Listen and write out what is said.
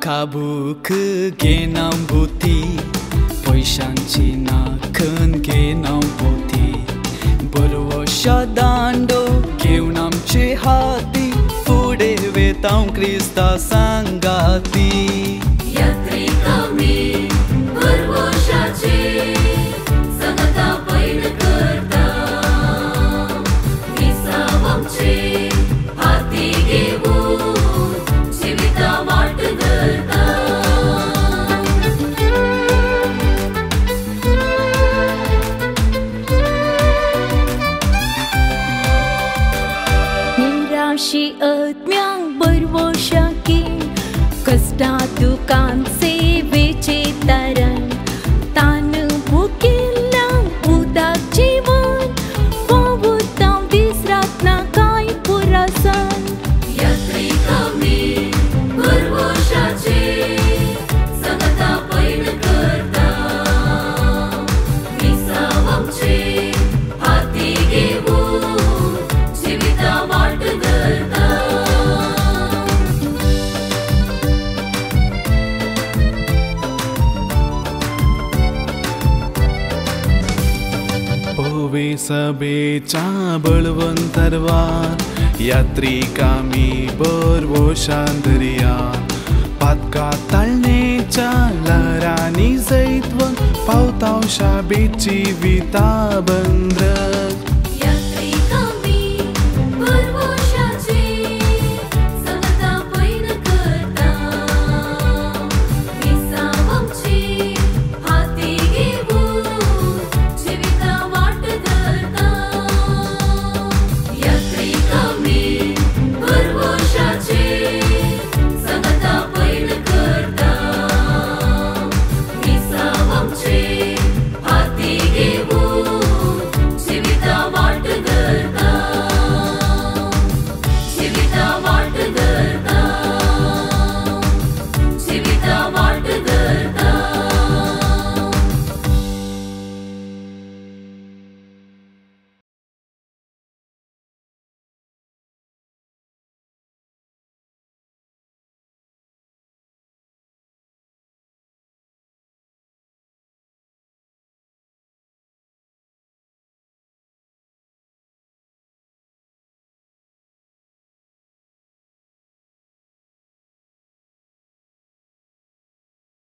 Kabuk genam buti poishanchi na khun genam buti borwo shadando geunam che hati pude vetam Krista sangati yatri kami borwo shache sangata pain karta misavam che hati gevu jivita vat निराशी आत्म्यांक बरवो शाकी कष्टा दुकान सेवेचे तारण तान भुकिल्ल्यांक उदाक जीवन पोवुतां विसरात ना कांय पुरासन यत्री कमी बरवो शाचे संगता पैन करता मिसावम चे हाती घेवून जिविता वाट धरता पोवे सबेच्या बळवंतरवार यात्रिकामी बरवो शांदरिया पातका ताळणेच्या लहरांनी जैतवन पावताव शाबेची विता बंद्र